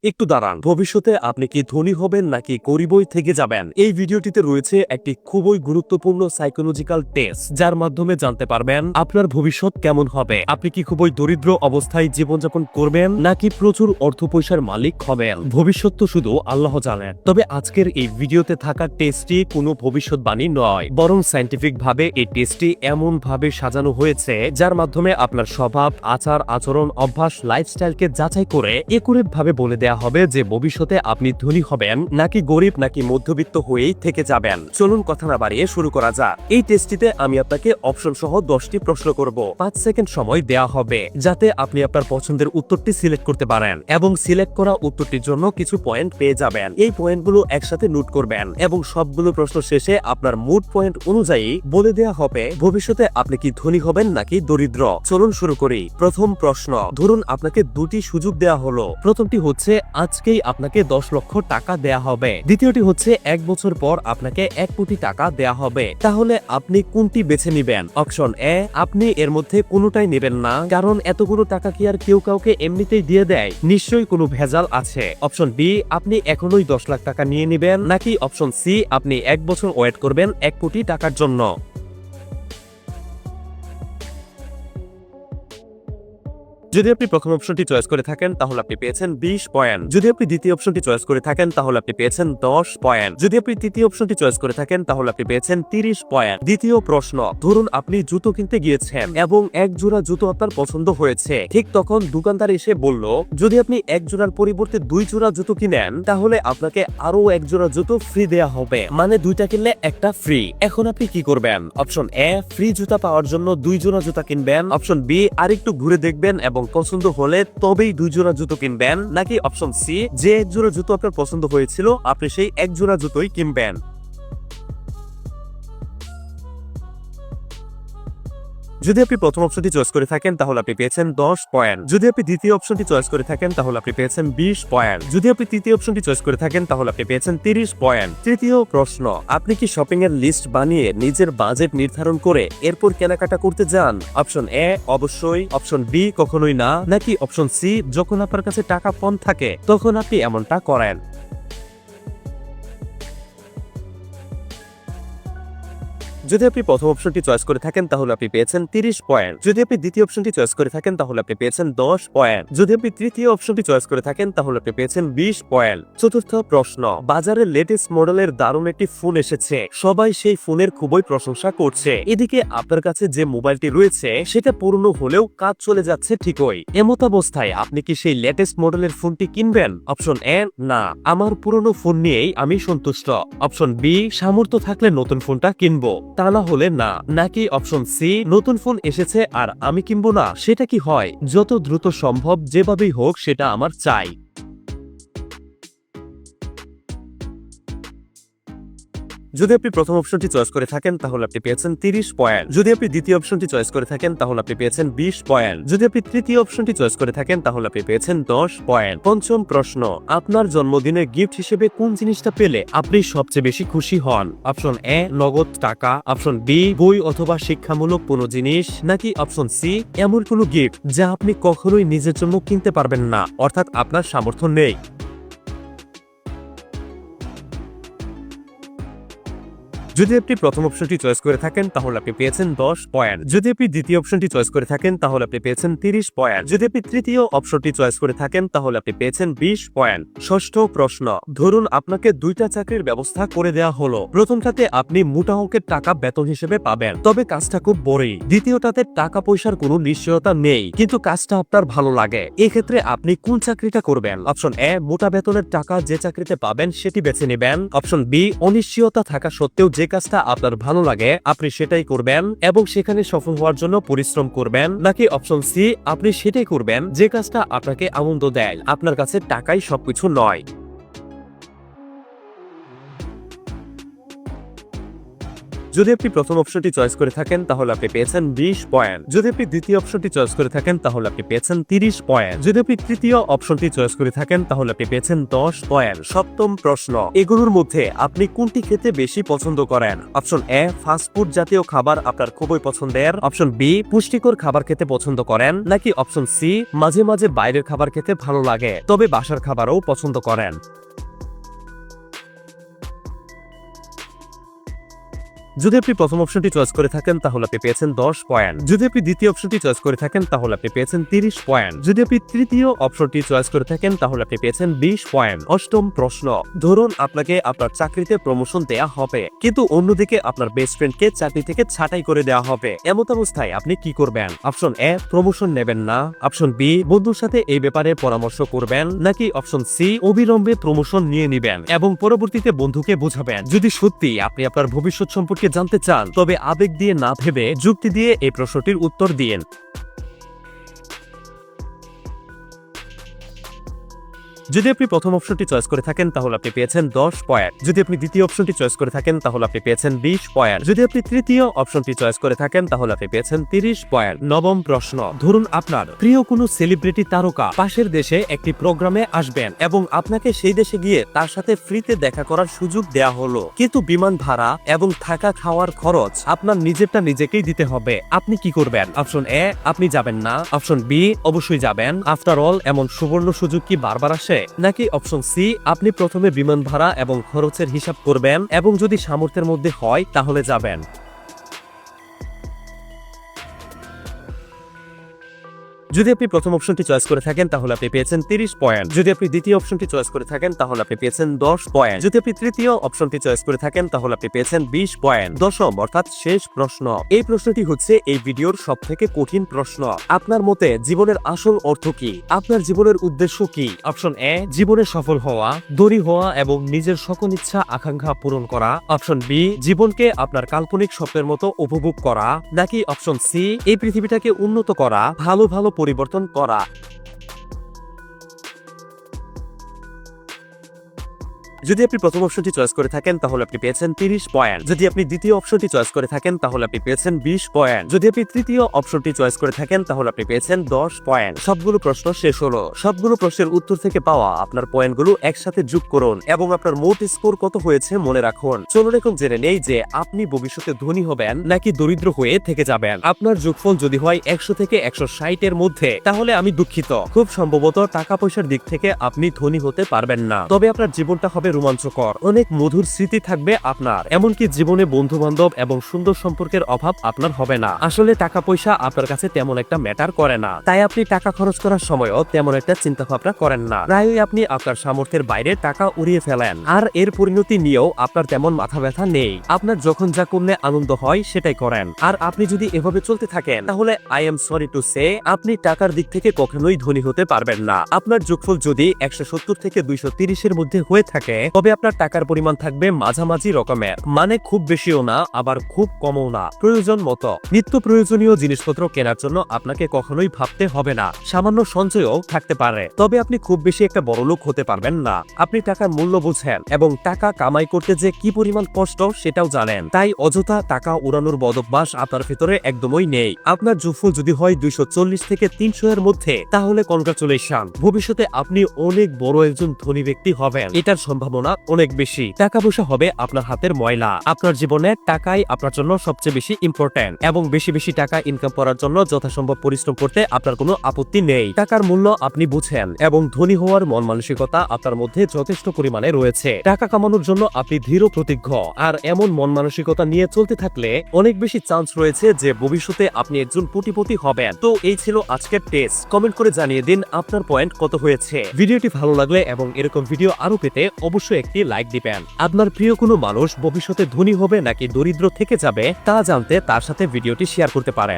একটু দাঁড়ান, ভবিষ্যতে আপনি কি ধনী হবেন নাকি গরিবই থেকে যাবেন? এই ভিডিওটিতে রয়েছে একটি খুবই গুরুত্বপূর্ণ সাইকোলজিক্যাল টেস্ট, যার মাধ্যমে জানতে পারবেন আপনার ভবিষ্যৎ কেমন হবে। আপনি কি খুবই দরিদ্র অবস্থায় জীবনযাপন করবেন নাকি প্রচুর অর্থ পয়সার মালিক হবেন? ভবিষ্যৎ তো শুধু আল্লাহ জানেন। তবে আজকের এই ভিডিওতে থাকা টেস্টটি কোনো ভবিষ্যৎবাণী নয়, বরং সায়েন্টিফিক ভাবে এই টেস্টটি এমন ভাবে সাজানো হয়েছে যার মাধ্যমে আপনার স্বভাব, আচার আচরণ, অভ্যাস, লাইফস্টাইলকে যাচাই করে একুরেট ভাবে বলে দেয়া হবে যে ভবিষ্যতে আপনি ধনী হবেন নাকি গরিব নাকি মধ্যবিত্ত হয়েই থেকে যাবেন। চলুন কথা না বাড়িয়ে শুরু করা যাক। এই টেস্টটিতে আমি আপনাকে অপশন সহ 10টি প্রশ্ন করব। 5 সেকেন্ড সময় দেয়া হবে যাতে আপনি আপনার পছন্দের উত্তরটি সিলেক্ট করতে পারেন, এবং সিলেক্ট করা উত্তরটির জন্য কিছু পয়েন্ট পেয়ে যাবেন। এই পয়েন্টগুলো একসাথে নোট করবেন এবং সবগুলো প্রশ্ন শেষে আপনার মুড পয়েন্ট অনুযায়ী বলে দেয়া হবে ভবিষ্যতে আপনি কি ধনী হবেন নাকি দরিদ্র। চলুন শুরু করি। প্রথম প্রশ্ন, ধরুন আপনাকে দুটি সুযোগ দেয়া হলো। প্রথমটি হচ্ছে আজকেই আপনাকে 10 লক্ষ টাকা দেয়া হবে, দ্বিতীয়টি হচ্ছে 1 বছর পর আপনাকে 1 কোটি টাকা দেয়া হবে। তাহলে আপনি কোনটি বেছে নিবেন? অপশন এ, আপনি এর মধ্যে কোনোটাই নেবেন না, কারণ এতগুলো টাকা কি আর কেউ কাউকে এমনিতেই দিয়ে দেয়? নিশ্চয়ই কোনো ভেজাল আছে। অপশন বি, আপনি এখনোই 10 লাখ টাকা নিয়ে নিবেন, নাকি অপশন সি, আপনি 1 বছর ওয়েট করবেন 1 কোটি টাকার জন্য। যদি আপনি প্রথম অপশনটি চয়েস করে থাকেন তাহলে আপনি পেয়েছেন 20 পয়েন্ট। যদি আপনি দ্বিতীয় অপশনটি চয়েস করে থাকেন তাহলে আপনি পেয়েছেন 10 পয়েন্ট। যদি আপনি তৃতীয় অপশনটি চয়েস করে থাকেন তাহলে আপনি পেয়েছেন 30 পয়েন্ট। দ্বিতীয় প্রশ্ন, ধরুন আপনি জুতো কিনতে গিয়েছেন এবং এক জোড়া জুতো আপনার পছন্দ হয়েছে। ঠিক তখন দোকানদার এসে বলল, যদি আপনি এক জোড়ার পরিবর্তে 2 জোড়া জুতো কিনেন তাহলে আপনাকে আরো 1 জোড়া জুতো ফ্রি দেয়া হবে, মানে 2টা কিনলে একটা ফ্রি। এখন আপনি কি করবেন? অপশন এ, ফ্রি জুতা পাওয়ার জন্য 2 জোড়া জুতা কিনবেন। অপশন বি, আরেকটু ঘুরে দেখবেন এবং পছন্দ হলে তবেই 2 জোড়া জুতো কিনবেন, নাকি অপশন সি, যে 1 জোড়া জুতো আপনার পছন্দ হয়েছিল আপনি সেই 1 জোড়া জুতোই কিনবেন। যদি আপনি প্রথম অপশনটি চয়েস করে থাকেন তাহলে আপনি পেয়েছেন 10 পয়েন্ট। যদি আপনি দ্বিতীয় অপশনটি চয়েস করে থাকেন তাহলে আপনি পেয়েছেন 20 পয়েন্ট। যদি আপনি তৃতীয় অপশনটি চয়েস করে থাকেন তাহলে আপনি পেয়েছেন 30 পয়েন্ট। তৃতীয় প্রশ্ন, আপনি কি শপিং এর লিস্ট বানিয়ে নিজের বাজেট নির্ধারণ করে এরপর কেনাকাটা করতে যান? অপশন এ, অবশ্যই। অপশন বি, কখনোই না, নাকি অপশন সি, যখন আপনার কাছে টাকা কম থাকে তখন আপনি এমনটা করেন। যদি আপনি প্রথম অপশনটি চয়েস করে থাকেন তাহলে আপনি পেয়েছেন 30 পয়েন্ট। যদি আপনি দ্বিতীয় অপশনটি চয়েস করে থাকেন তাহলে আপনি পেয়েছেন 10 পয়েন্ট। যদি আপনি তৃতীয় অপশনটি চয়েস করে থাকেন তাহলে আপনি পেয়েছেন 20 পয়েন্ট। চতুর্থ প্রশ্ন, বাজারে লেটেস্ট মডেলের দারুণ একটি ফোন এসেছে, সবাই সেই ফোনের খুবই প্রশংসা করছে। এদিকে আপনার কাছে যে মোবাইলটি রয়েছে সেটা পুরনো হলেও কাজ চলে যাচ্ছে ঠিকই। এমত অবস্থায় আপনি কি সেই লেটেস্ট মডেলের ফোনটি কিনবেন? অপশন এ, না, আমার পুরনো ফোন নিয়েই আমি সন্তুষ্ট। অপশন বি, সামর্থ্য থাকলে নতুন ফোনটা কিনবো, তা না হলে না, নাকি অপশন সি, নতুন ফোন এসেছে আর আমি কিনবো না, সেটা কি হয়? যত দ্রুত সম্ভব যেভাবেই হোক সেটা আমার চাই। যদি আপনি প্রথম অপশনটি চয়েস করে থাকেন তাহলে আপনি পেয়েছেন 30 পয়েন্ট। যদি আপনি দ্বিতীয় অপশনটি চয়েস করে থাকেন তাহলে আপনি পেয়েছেন 20 পয়েন্ট। যদি আপনি তৃতীয় অপশনটি চয়েস করে থাকেন তাহলে আপনি পেয়েছেন 10 পয়েন্ট। পঞ্চম প্রশ্ন, আপনার জন্মদিনে গিফট হিসেবে কোন জিনিসটা পেলে আপনি সবচেয়ে বেশি খুশি হন? অপশন এ, নগদ টাকা। অপশন বি, বই অথবা শিক্ষামূলক কোনো জিনিস, নাকি অপশন সি, এমন কোনো গিফট যা আপনি কখনোই নিজের জন্য কিনতে পারবেন না, অর্থাৎ আপনার সামর্থ্য নেই। যদি আপনি প্রথম অপশনটি চয়েস করে থাকেন তাহলে আপনি পেয়েছেন 10 পয়েন্ট। যদি আপনি দ্বিতীয় অপশনটি চয়েস করে থাকেন তাহলে আপনি পেয়েছেন 30 পয়েন্ট। যদি আপনি তৃতীয় অপশনটি চয়েস করে থাকেন তাহলে আপনি পেয়েছেন 20 পয়েন্ট। ষষ্ঠ প্রশ্ন, ধরুন আপনাকে 2টা চাকরির ব্যবস্থা করে দেওয়া হলো। প্রথমটাতে আপনি মোটা অঙ্কের টাকা বেতন হিসেবে পাবেন, তবে কাজটা খুব বড়ই। দ্বিতীয়টাতে টাকা পয়সার কোনো নিশ্চয়তা নেই, কিন্তু কাজটা আপনার ভালো লাগে। এক্ষেত্রে আপনি কোন চাকরিটা করবেন? অপশন এ, মোটা বেতনের টাকা যে চাকরিতে পাবেন সেটি বেছে নেবেন। অপশন বি, অনিশ্চয়তা থাকা সত্ত্বেও যে কাজটা আপনার ভালো লাগে আপনি সেটাই করবেন এবং সেখানে সফল হওয়ার জন্য পরিশ্রম করবেন, নাকি অপশন সি, আপনি সেটাই করবেন যে কাজটা আপনাকে আনন্দ দেয়, আপনার কাছে টাকাই সবকিছু নয়। যদি আপনি প্রথম অপশনটি চয়েস করে থাকেন তাহলে আপনি পেয়েছেন 20 পয়েন্ট। যদি আপনি দ্বিতীয় অপশনটি চয়েস করে থাকেন তাহলে আপনি পেয়েছেন 30 পয়েন্ট। যদি আপনি তৃতীয় অপশনটি চয়েস করে থাকেন তাহলে আপনি পেয়েছেন 10 পয়েন্ট। সপ্তম প্রশ্ন, এগুলোর মধ্যে আপনি কোনটি খেতে বেশি পছন্দ করেন? অপশন এ, ফাস্টফুড জাতীয় খাবার আপনার খুবই পছন্দের। অপশন বি, পুষ্টিকর খাবার খেতে পছন্দ করেন। নাকি অপশন সি, মাঝে মাঝে বাইরের খাবার খেতে ভালো লাগে তবে বাসার খাবারও পছন্দ করেন। যদি আপনি প্রথম অপশনটি চয়েস করে থাকেন তাহলে আপনি পেয়েছেন 10 পয়েন্ট। যদি আপনি দ্বিতীয় অপশনটি চয়েস করে থাকেন তাহলে আপনি পেয়েছেন 30 পয়েন্ট। যদি আপনি তৃতীয় অপশনটি চয়েস করে থাকেন তাহলে আপনি পেয়েছেন 20 পয়েন্ট। অষ্টম প্রশ্ন, ধরুন আপনাকে আপনার চাকরিতে প্রমোশন দেয়া হবে, কিন্তু অন্যদিকে আপনার বেস্ট ফ্রেন্ডকে চাকরি থেকে ছাঁটাই করে দেওয়া হবে। এমন অবস্থায় আপনি কি করবেন? অপশন এ, প্রমোশন নেবেন না। অপশন বি, বন্ধুর সাথে এই ব্যাপারে পরামর্শ করবেন। নাকি অপশন সি, অবিলম্বে প্রমোশন নিয়ে নিবেন এবং পরবর্তীতে বন্ধুকে বোঝাবেন। যদি সত্যি আপনি আপনার ভবিষ্যৎ সম্পর্কে জানতে চান তবে আবেগ দিয়ে না ভেবে যুক্তি দিয়ে এই প্রশ্নটির উত্তর দিন। যদি আপনি প্রথম অপশনটি চয়েস করে থাকেন তাহলে আপনি পেয়েছেন 10 পয়েন্ট। যদি আপনি দ্বিতীয় অপশনটি চয়েস করে থাকেন তাহলে আপনি পেয়েছেন 20 পয়েন্ট। যদি আপনি তৃতীয় অপশনটি চয়েস করে থাকেন তাহলে আপনি পেয়েছেন 30 পয়েন্ট। নবম প্রশ্ন, ধরুন আপনার প্রিয় কোনো সেলিব্রিটি তারকা পাশের দেশে একটি প্রোগ্রামে আসবেন এবং আপনাকে সেই দেশে গিয়ে তার সাথে ফ্রিতে দেখা করার সুযোগ দেয়া হলো, কিন্তু বিমান ভাড়া এবং থাকা খাওয়ার খরচ আপনার নিজেরটা নিজেকেই দিতে হবে। আপনি কি করবেন? অপশন এ, আপনি যাবেন না। অপশন বি, অবশ্যই যাবেন। আফটার অল এমন সুবর্ণ সুযোগ কি বারবার আসে? নাকি অপশন সি, আপনি প্রথমে বিমান ভাড়া এবং খরচের হিসাব করবেন এবং যদি সামর্থ্যের মধ্যে হয় তাহলে যাবেন। যদি আপনি প্রথম অপশনটি চয়েস করে থাকেন তাহলে আপনি পেয়েছেন 30 পয়েন্ট। যদি আপনি দ্বিতীয় অপশনটি চয়েস করে থাকেন তাহলে আপনি পেয়েছেন 10 পয়েন্ট। যদি আপনি তৃতীয় অপশনটি চয়েস করে থাকেন তাহলে আপনি পেয়েছেন 20 পয়েন্ট। দশম অর্থাৎ শেষ প্রশ্ন, এই প্রশ্নটি হচ্ছে এই ভিডিওর সবথেকে কঠিন প্রশ্ন। আপনার মতে জীবনের আসল অর্থ কি? আপনার জীবনের উদ্দেশ্য কি? অপশন এ, জীবনে সফল হওয়া, ধনী হওয়া এবং নিজের সকল ইচ্ছা আকাঙ্ক্ষা পূরণ করা। অপশন বি, জীবনকে আপনার কাল্পনিক স্বপ্নের মতো উপভোগ করা। নাকি অপশন সি, এই পৃথিবীটাকে উন্নত করা, ভালো ভালো পরিবর্তন করা। যদি আপনি প্রথম অপশনটি চয়েস করে থাকেন তাহলে আপনি পেয়েছেন 30 পয়েন্ট। যদি আপনি দ্বিতীয় অপশনটি চয়েস করে থাকেন তাহলে আপনি পেয়েছেন 20 পয়েন্ট। যদি আপনি তৃতীয় অপশনটি চয়েস করে থাকেন তাহলে আপনি পেয়েছেন 10 পয়েন্ট। সবগুলো প্রশ্ন শেষ হলো। সবগুলো প্রশ্নের উত্তর থেকে পাওয়া আপনার পয়েন্টগুলো একসাথে যোগ করুন এবং আপনার মোট স্কোর কত হয়েছে মনে রাখুন। চলুন এখন জেনে নেই যে আপনি ভবিষ্যতে ধনী হবেন নাকি দরিদ্র হয়ে থেকে যাবেন। আপনার যোগফল যদি হয় 100 থেকে 160 এর মধ্যে তাহলে আমি দুঃখিত, খুব সম্ভবত টাকা পয়সার দিক থেকে আপনি ধনী হতে পারবেন না, তবে আপনার জীবনটা হবে রোমাঞ্চকর, অনেক মধুর স্মৃতি থাকবে আপনার, এমনকি জীবনে বন্ধু বান্ধব এবং সুন্দর সম্পর্কের অভাব আপনার হবে না। আসলে টাকা পয়সা আপনার কাছে তেমন একটা ম্যাটার করে না, তাই আপনি টাকা খরচ করার সময়ও তেমন একটা চিন্তা ভাবনা করেন না। প্রায়ই আপনি আপনার সামর্থ্যের বাইরে টাকা উড়িয়ে ফেলেন আর এর পরিণতি নিয়েও আপনার তেমন মাথা ব্যথা নেই। আপনার যখন যা করলে আনন্দ হয় সেটাই করেন। আর আপনি যদি এভাবে চলতে থাকেন তাহলে I am sorry to say আপনি টাকার দিক থেকে কখনোই ধনী হতে পারবেন না। আপনার যোগফল যদি 170 থেকে 230 এর মধ্যে হয়ে থাকে তবে আপনার টাকার পরিমাণ থাকবে মাঝামাঝি রকমের, মানে খুব বেশিও না আবার খুব কমও না, প্রয়োজন মতো। নিত্য প্রয়োজনীয় জিনিসপত্র কেনার জন্য আপনাকে কখনোই ভাবতে হবে না, সামান্য সঞ্চয়ও থাকতে পারে, তবে আপনি খুব বেশি একটা বড়লোক হতে পারবেন না। আপনি টাকার মূল্য বুঝেন এবং টাকা কামাই করতে যে কি পরিমাণ কষ্ট সেটাও জানেন, তাই অযথা টাকা উড়ানোর বদভ্যাস আপনার ভিতরে একদমই নেই। আপনার যোগফল যদি হয় 240 থেকে 300 এর মধ্যে তাহলে কনগ্রাচুলেশন, ভবিষ্যতে আপনি অনেক বড় একজন ধনী ব্যক্তি হবেন, এটার সম্ভাবনা অনেক বেশি। টাকা পয়সা হবে আপনার হাতের ময়লা। আপনার জীবনে টাকাই আপনার জন্য সবচেয়ে বেশি ইম্পর্টেন্ট এবং বেশি বেশি টাকা ইনকাম করার জন্য যথাসম্ভব পরিশ্রম করতে আপনার কোনো আপত্তি নেই। টাকার মূল্য আপনি বুঝেন এবং ধনী হওয়ার মন মানসিকতা আপনার মধ্যে যথেষ্ট পরিমাণে রয়েছে। টাকা কামানোর জন্য আপনি দৃঢ় প্রতিজ্ঞ, আর এমন মন মানসিকতা নিয়ে চলতে থাকলে অনেক বেশি চান্স রয়েছে যে ভবিষ্যতে আপনি একজন কোটিপতি হবেন। তো এই ছিল আজকের টেস্ট। কমেন্ট করে জানিয়ে দিন আপনার পয়েন্ট কত হয়েছে। ভিডিওটি ভালো লাগলে এবং এরকম ভিডিও আরো পেতে অবশ্যই একটি লাইক দিবেন। আপনার প্রিয় কোনো মানুষ ভবিষ্যতে ধনী হবে নাকি দরিদ্র থেকে যাবে তা জানতে তার সাথে ভিডিওটি শেয়ার করতে পারেন।